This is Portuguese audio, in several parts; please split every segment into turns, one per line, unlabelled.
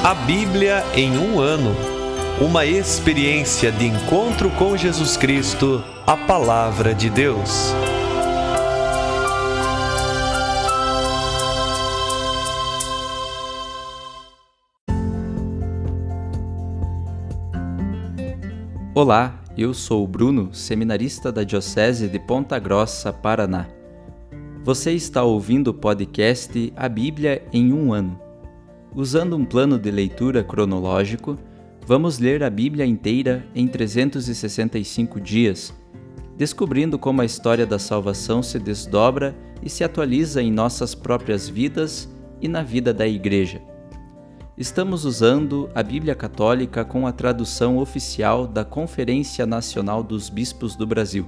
A Bíblia em um ano. Uma experiência de encontro com Jesus Cristo, a Palavra de Deus.
Olá, eu sou o Bruno, seminarista da Diocese de Ponta Grossa, Paraná. Você está ouvindo o podcast A Bíblia em um ano. Usando um plano de leitura cronológico, vamos ler a Bíblia inteira em 365 dias, descobrindo como a história da salvação se desdobra e se atualiza em nossas próprias vidas e na vida da Igreja. Estamos usando a Bíblia Católica com a tradução oficial da Conferência Nacional dos Bispos do Brasil.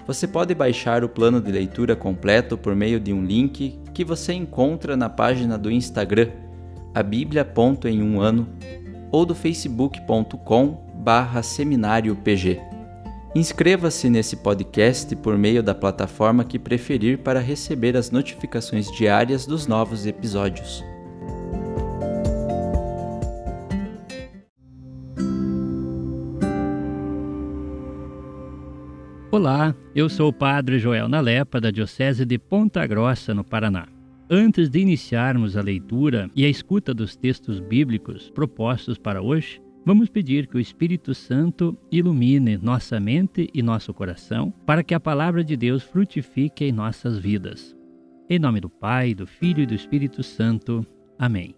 Você pode baixar o plano de leitura completo por meio de um link que você encontra na página do Instagram, abiblia.emuano, ou do facebook.com/seminariopg. Inscreva-se nesse podcast por meio da plataforma que preferir para receber as notificações diárias dos novos episódios.
Olá, eu sou o Padre Joel Nalepa, da Diocese de Ponta Grossa, no Paraná. Antes de iniciarmos a leitura e a escuta dos textos bíblicos propostos para hoje, vamos pedir que o Espírito Santo ilumine nossa mente e nosso coração para que a Palavra de Deus frutifique em nossas vidas. Em nome do Pai, do Filho e do Espírito Santo. Amém.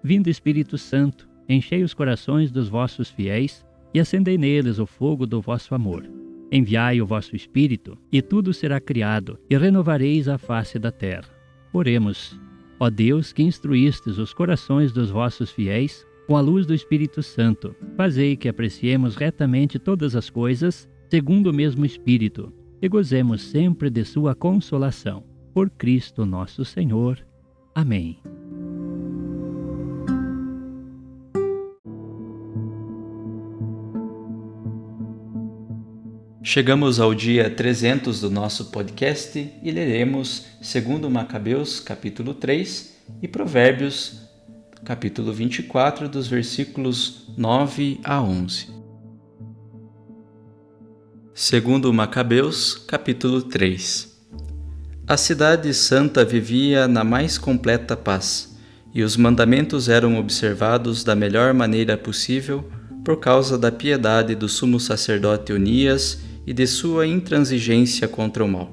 Vindo Espírito Santo, enchei os corações dos vossos fiéis e acendei neles o fogo do vosso amor. Enviai o vosso Espírito, e tudo será criado, e renovareis a face da terra. Oremos. Ó Deus, que instruístes os corações dos vossos fiéis com a luz do Espírito Santo, fazei que apreciemos retamente todas as coisas, segundo o mesmo Espírito, e gozemos sempre de sua consolação. Por Cristo nosso Senhor. Amém.
Chegamos ao dia 300 do nosso podcast e leremos 2 Macabeus, capítulo 3, e Provérbios, capítulo 24, dos versículos 9 a 11. 2 Macabeus, capítulo 3. A cidade santa vivia na mais completa paz, e os mandamentos eram observados da melhor maneira possível por causa da piedade do sumo sacerdote Onias e de sua intransigência contra o mal.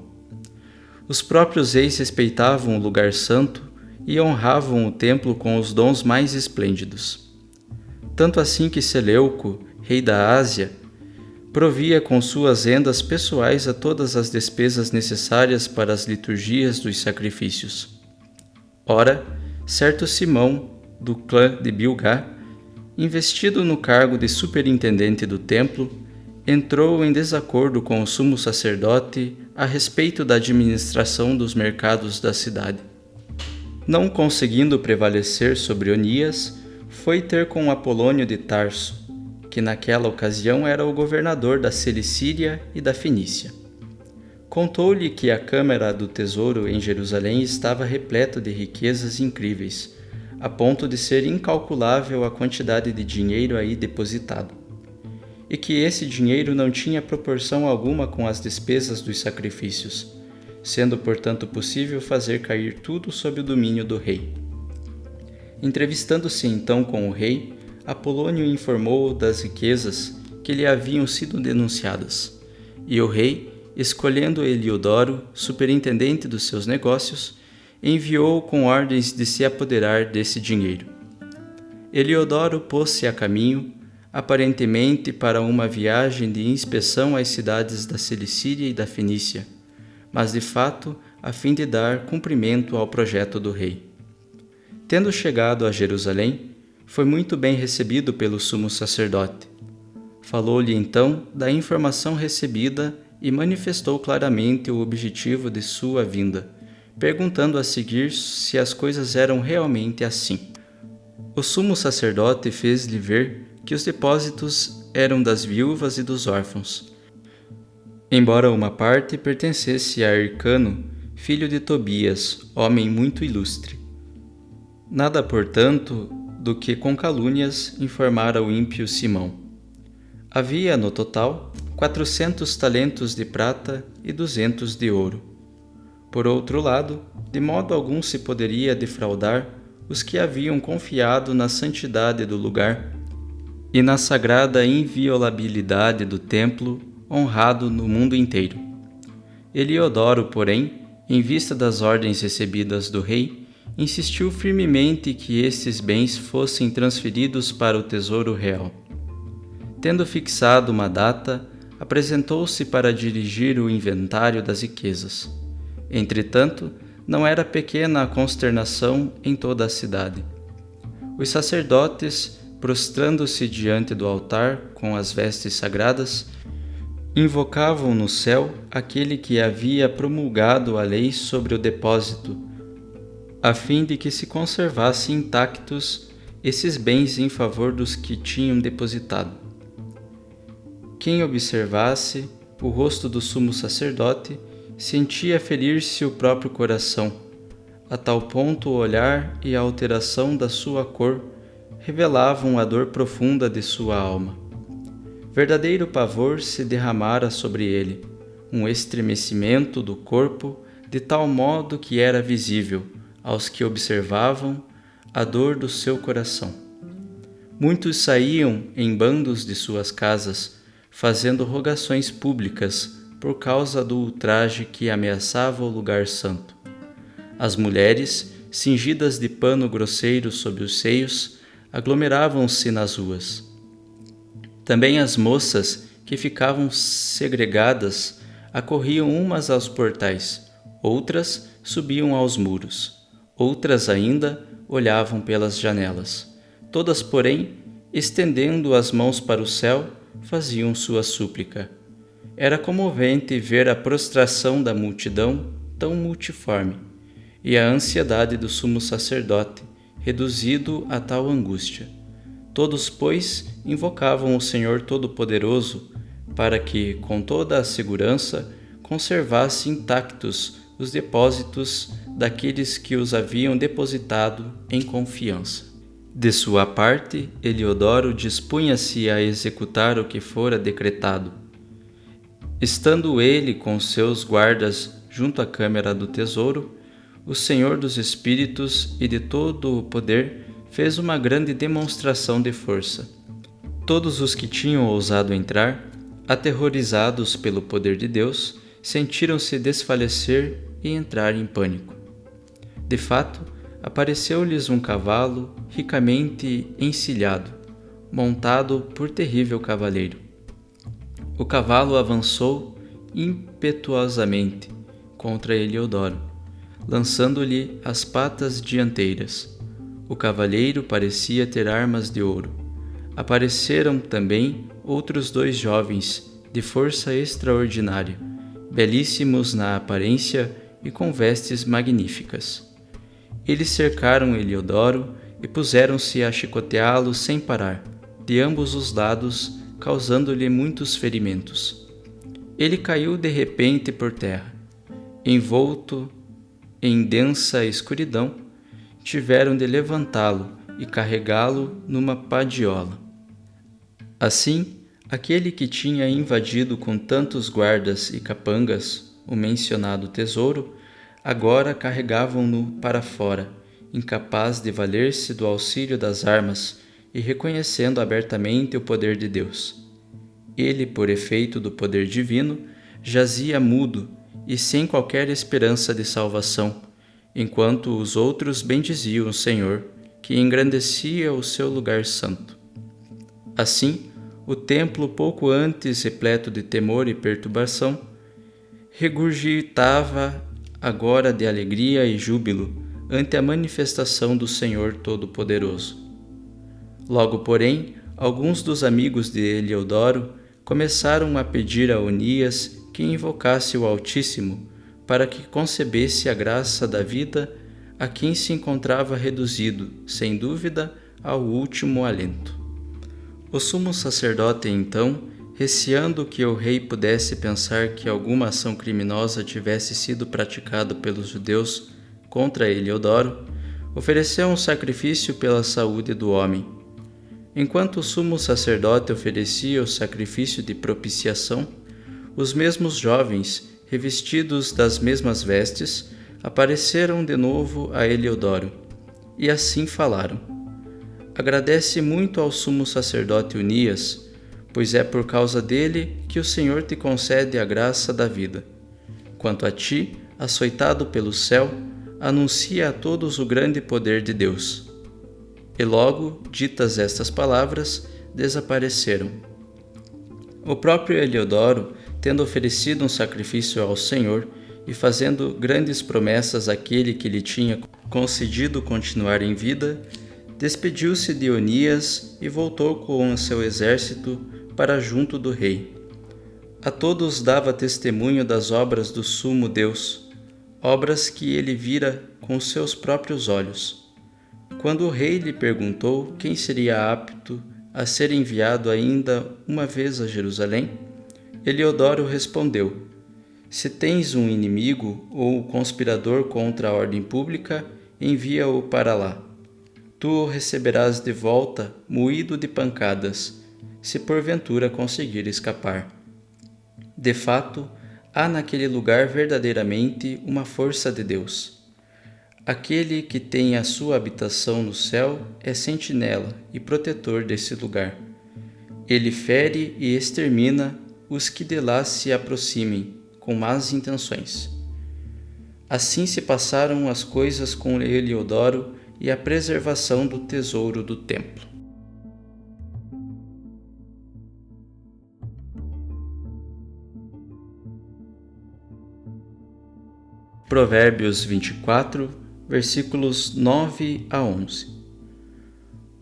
Os próprios reis respeitavam o lugar santo e honravam o templo com os dons mais esplêndidos. Tanto assim que Seleuco, rei da Ásia, provia com suas rendas pessoais a todas as despesas necessárias para as liturgias dos sacrifícios. Ora, certo Simão, do clã de Bilgá, investido no cargo de superintendente do templo, entrou em desacordo com o sumo sacerdote a respeito da administração dos mercados da cidade. Não conseguindo prevalecer sobre Onias, foi ter com Apolônio de Tarso, que naquela ocasião era o governador da Cilicíria e da Fenícia. Contou-lhe que a câmara do tesouro em Jerusalém estava repleta de riquezas incríveis, a ponto de ser incalculável a quantidade de dinheiro aí depositado, e que esse dinheiro não tinha proporção alguma com as despesas dos sacrifícios, sendo, portanto, possível fazer cair tudo sob o domínio do rei. Entrevistando-se então com o rei, Apolônio informou das riquezas que lhe haviam sido denunciadas, e o rei, escolhendo Heliodoro, superintendente dos seus negócios, enviou-o com ordens de se apoderar desse dinheiro. Heliodoro pôs-se a caminho, aparentemente para uma viagem de inspeção às cidades da Cilicíria e da Fenícia, mas de fato a fim de dar cumprimento ao projeto do rei. Tendo chegado a Jerusalém, foi muito bem recebido pelo sumo sacerdote. Falou-lhe então da informação recebida e manifestou claramente o objetivo de sua vinda, perguntando a seguir se as coisas eram realmente assim. O sumo sacerdote fez-lhe ver que os depósitos eram das viúvas e dos órfãos, embora uma parte pertencesse a Hircano, filho de Tobias, homem muito ilustre. Nada, portanto, do que com calúnias informar ao ímpio Simão. Havia, no total, 400 talentos de prata e 200 de ouro. Por outro lado, de modo algum se poderia defraudar os que haviam confiado na santidade do lugar e na sagrada inviolabilidade do templo honrado no mundo inteiro. Eliodoro, porém, em vista das ordens recebidas do rei, insistiu firmemente que estes bens fossem transferidos para o tesouro real. Tendo fixado uma data, apresentou-se para dirigir o inventário das riquezas. Entretanto, não era pequena a consternação em toda a cidade. Os sacerdotes, prostrando-se diante do altar com as vestes sagradas, invocavam no céu aquele que havia promulgado a lei sobre o depósito, a fim de que se conservassem intactos esses bens em favor dos que tinham depositado. Quem observasse o rosto do sumo sacerdote sentia ferir-se o próprio coração, a tal ponto o olhar e a alteração da sua cor revelavam a dor profunda de sua alma. Verdadeiro pavor se derramara sobre ele, um estremecimento do corpo de tal modo que era visível, aos que observavam, a dor do seu coração. Muitos saíam em bandos de suas casas, fazendo rogações públicas por causa do ultraje que ameaçava o lugar santo. As mulheres, cingidas de pano grosseiro sob os seios, aglomeravam-se nas ruas. Também as moças, que ficavam segregadas, acorriam umas aos portais, outras subiam aos muros, outras ainda olhavam pelas janelas. Todas, porém, estendendo as mãos para o céu, faziam sua súplica. Era comovente ver a prostração da multidão tão multiforme e a ansiedade do sumo sacerdote, reduzido a tal angústia. Todos, pois, invocavam o Senhor Todo-Poderoso para que, com toda a segurança, conservasse intactos os depósitos daqueles que os haviam depositado em confiança. De sua parte, Eliodoro dispunha-se a executar o que fora decretado. Estando ele com seus guardas junto à câmara do tesouro, o Senhor dos Espíritos e de todo o poder fez uma grande demonstração de força. Todos os que tinham ousado entrar, aterrorizados pelo poder de Deus, sentiram-se desfalecer e entrar em pânico. De fato, apareceu-lhes um cavalo ricamente encilhado, montado por terrível cavaleiro. O cavalo avançou impetuosamente contra Eliodoro, lançando-lhe as patas dianteiras. O cavaleiro parecia ter armas de ouro. Apareceram também outros 2 jovens de força extraordinária, belíssimos na aparência e com vestes magníficas. Eles cercaram Eliodoro e puseram-se a chicoteá-lo sem parar, de ambos os lados, causando-lhe muitos ferimentos. Ele caiu de repente por terra. Envolto em densa escuridão, tiveram de levantá-lo e carregá-lo numa padiola. Assim, aquele que tinha invadido com tantos guardas e capangas o mencionado tesouro, agora carregavam-no para fora, incapaz de valer-se do auxílio das armas e reconhecendo abertamente o poder de Deus. Ele, por efeito do poder divino, jazia mudo e sem qualquer esperança de salvação, enquanto os outros bendiziam o Senhor, que engrandecia o seu lugar santo. Assim, o templo, pouco antes repleto de temor e perturbação, regurgitava agora de alegria e júbilo ante a manifestação do Senhor Todo-Poderoso. Logo, porém, alguns dos amigos de Eliodoro começaram a pedir a Onias que invocasse o Altíssimo para que concebesse a graça da vida a quem se encontrava reduzido, sem dúvida, ao último alento. O sumo sacerdote, então, receando que o rei pudesse pensar que alguma ação criminosa tivesse sido praticada pelos judeus contra Eliodoro, ofereceu um sacrifício pela saúde do homem. Enquanto o sumo sacerdote oferecia o sacrifício de propiciação, os mesmos jovens, revestidos das mesmas vestes, apareceram de novo a Eliodoro, e assim falaram: Agradece muito ao sumo sacerdote Unias, pois é por causa dele que o Senhor te concede a graça da vida. Quanto a ti, açoitado pelo céu, anuncia a todos o grande poder de Deus. E logo, ditas estas palavras, desapareceram. O próprio Eliodoro, tendo oferecido um sacrifício ao Senhor e fazendo grandes promessas àquele que lhe tinha concedido continuar em vida, despediu-se de Onias e voltou com o seu exército para junto do rei. A todos dava testemunho das obras do sumo Deus, obras que ele vira com seus próprios olhos. Quando o rei lhe perguntou quem seria apto a ser enviado ainda uma vez a Jerusalém, Eliodoro respondeu: Se tens um inimigo ou conspirador contra a ordem pública, envia-o para lá. Tu o receberás de volta, moído de pancadas, se porventura conseguir escapar. De fato, há naquele lugar verdadeiramente uma força de Deus. Aquele que tem a sua habitação no céu é sentinela e protetor desse lugar. Ele fere e extermina os que de lá se aproximem com más intenções. Assim se passaram as coisas com Eliodoro e a preservação do tesouro do templo. Provérbios 24, versículos 9 a 11.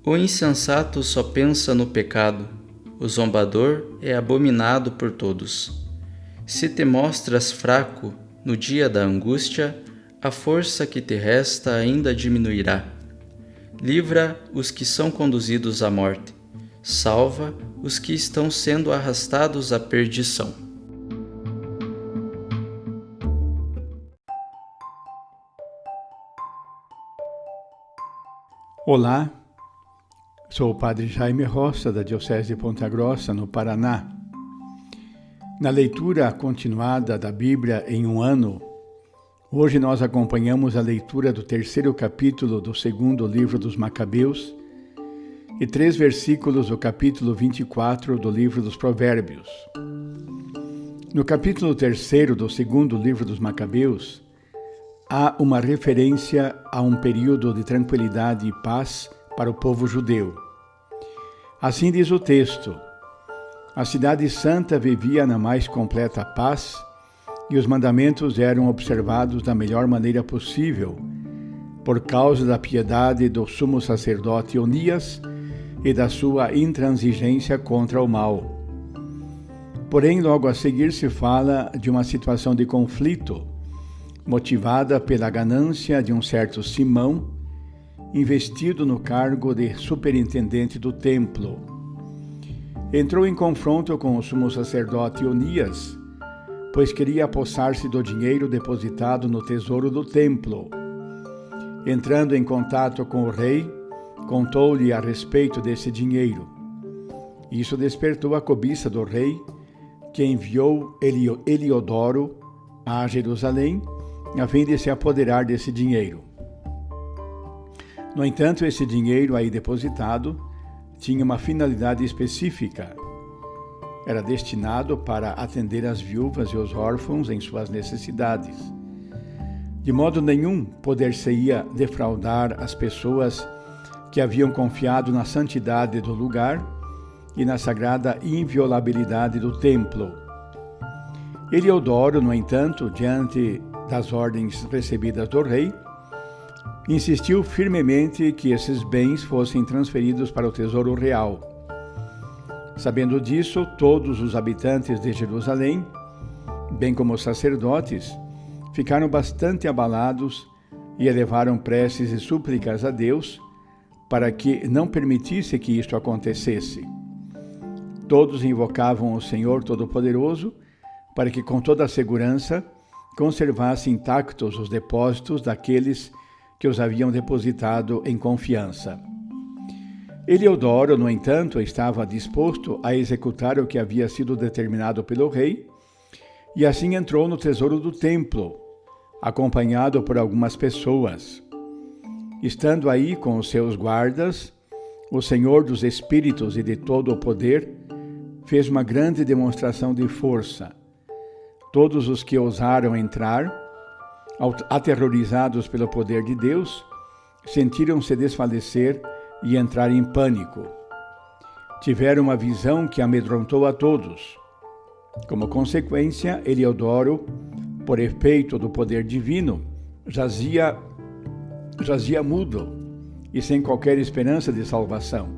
O insensato só pensa no pecado, o zombador é abominado por todos. Se te mostras fraco no dia da angústia, a força que te resta ainda diminuirá. Livra os que são conduzidos à morte, salva os que estão sendo arrastados à perdição.
Olá, sou o Padre Jaime Roça, da Diocese de Ponta Grossa, no Paraná. Na leitura continuada da Bíblia em um ano, hoje nós acompanhamos a leitura do 3º capítulo do 2º livro dos Macabeus e 3 versículos do capítulo 24 do livro dos Provérbios. No capítulo 3º do 2º livro dos Macabeus, há uma referência a um período de tranquilidade e paz para o povo judeu. Assim diz o texto: a cidade santa vivia na mais completa paz e os mandamentos eram observados da melhor maneira possível, por causa da piedade do sumo sacerdote Onias e da sua intransigência contra o mal. Porém, logo a seguir se fala de uma situação de conflito, motivada pela ganância de um certo Simão, investido no cargo de superintendente do templo. Entrou em confronto com o sumo sacerdote Onias, pois queria apossar-se do dinheiro depositado no tesouro do templo. Entrando em contato com o rei, contou-lhe a respeito desse dinheiro. Isso despertou a cobiça do rei, que enviou Eliodoro a Jerusalém, a fim de se apoderar desse dinheiro. No entanto, esse dinheiro aí depositado tinha uma finalidade específica. Era destinado para atender as viúvas e os órfãos em suas necessidades. De modo nenhum poder-se-ia defraudar as pessoas que haviam confiado na santidade do lugar e na sagrada inviolabilidade do templo. Eliodoro, no entanto, diante das ordens recebidas do rei, insistiu firmemente que esses bens fossem transferidos para o tesouro real. Sabendo disso, todos os habitantes de Jerusalém, bem como os sacerdotes, ficaram bastante abalados e elevaram preces e súplicas a Deus para que não permitisse que isto acontecesse. Todos invocavam o Senhor Todo-Poderoso para que, com toda a segurança, conservasse intactos os depósitos daqueles que os haviam depositado em confiança. Eliodoro, no entanto, estava disposto a executar o que havia sido determinado pelo rei, e assim entrou no tesouro do templo, acompanhado por algumas pessoas. Estando aí com os seus guardas, o Senhor dos Espíritos e de todo o poder fez uma grande demonstração de força. Todos os que ousaram entrar, aterrorizados pelo poder de Deus, sentiram-se desfalecer e entrar em pânico. Tiveram uma visão que amedrontou a todos. Como consequência, Eliodoro, por efeito do poder divino, jazia mudo e sem qualquer esperança de salvação.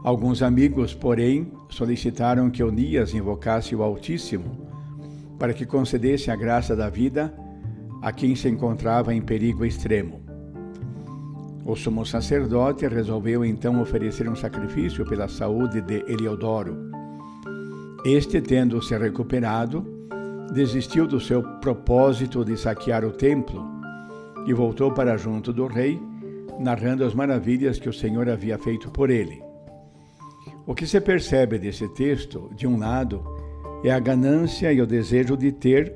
Alguns amigos, porém, solicitaram que Onias invocasse o Altíssimo para que concedesse a graça da vida a quem se encontrava em perigo extremo. O sumo sacerdote resolveu então oferecer um sacrifício pela saúde de Eliodoro. Este, tendo se recuperado, desistiu do seu propósito de saquear o templo e voltou para junto do rei, narrando as maravilhas que o Senhor havia feito por ele. O que se percebe desse texto, de um lado, é a ganância e o desejo de ter,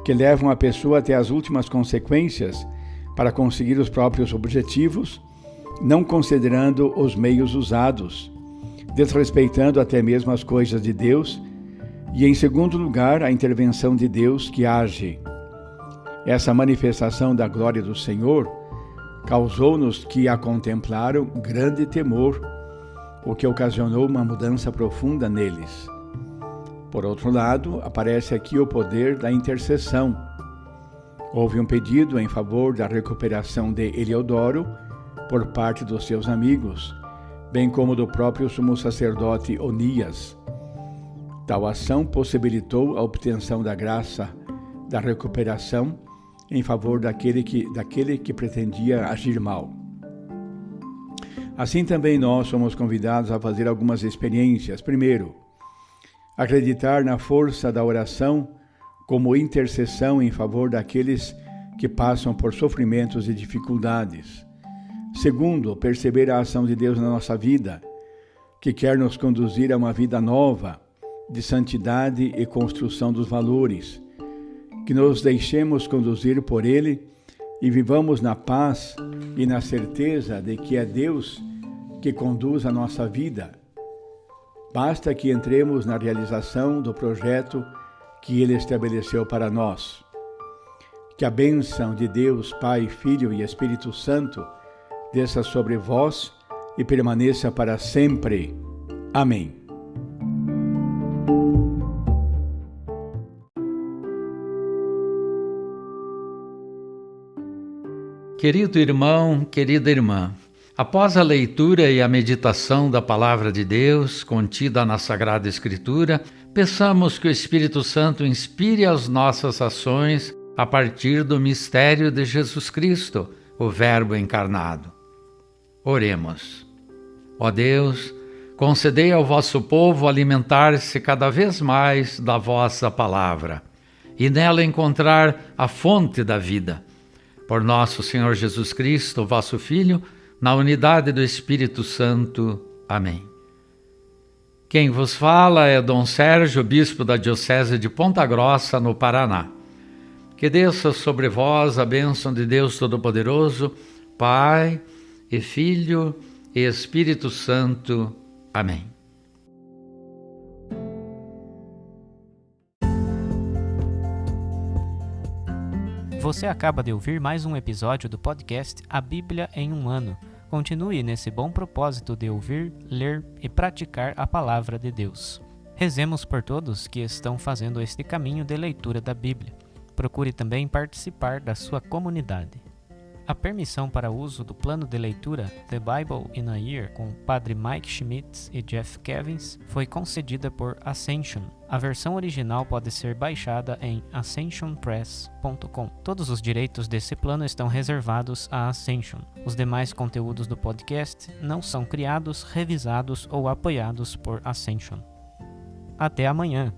que levam a pessoa até as últimas consequências para conseguir os próprios objetivos, não considerando os meios usados, desrespeitando até mesmo as coisas de Deus, e em segundo lugar, a intervenção de Deus que age. Essa manifestação da glória do Senhor causou-nos que a contemplaram grande temor, o que ocasionou uma mudança profunda neles. Por outro lado, aparece aqui o poder da intercessão. Houve um pedido em favor da recuperação de Eliodoro por parte dos seus amigos, bem como do próprio sumo sacerdote Onias. Tal ação possibilitou a obtenção da graça da recuperação em favor daquele que pretendia agir mal. Assim também nós somos convidados a fazer algumas experiências. Primeiro, acreditar na força da oração como intercessão em favor daqueles que passam por sofrimentos e dificuldades. Segundo, perceber a ação de Deus na nossa vida, que quer nos conduzir a uma vida nova, de santidade e construção dos valores, que nos deixemos conduzir por Ele e vivamos na paz e na certeza de que é Deus que conduz a nossa vida. Basta que entremos na realização do projeto que Ele estabeleceu para nós. Que a bênção de Deus, Pai, Filho e Espírito Santo desça sobre vós e permaneça para sempre. Amém.
Querido irmão, querida irmã, após a leitura e a meditação da Palavra de Deus contida na Sagrada Escritura, peçamos que o Espírito Santo inspire as nossas ações a partir do mistério de Jesus Cristo, o Verbo encarnado. Oremos. Ó Deus, concedei ao vosso povo alimentar-se cada vez mais da vossa palavra e nela encontrar a fonte da vida. Por nosso Senhor Jesus Cristo, vosso Filho, na unidade do Espírito Santo. Amém. Quem vos fala é Dom Sérgio, bispo da Diocese de Ponta Grossa, no Paraná. Que desça sobre vós a bênção de Deus Todo-Poderoso, Pai e Filho e Espírito Santo. Amém.
Você acaba de ouvir mais um episódio do podcast A Bíblia em um Ano. Continue nesse bom propósito de ouvir, ler e praticar a Palavra de Deus. Rezemos por todos que estão fazendo este caminho de leitura da Bíblia. Procure também participar da sua comunidade. A permissão para uso do plano de leitura The Bible in a Year com o Padre Mike Schmitz e Jeff Kevins foi concedida por Ascension. A versão original pode ser baixada em ascensionpress.com. Todos os direitos desse plano estão reservados à Ascension. Os demais conteúdos do podcast não são criados, revisados ou apoiados por Ascension. Até amanhã!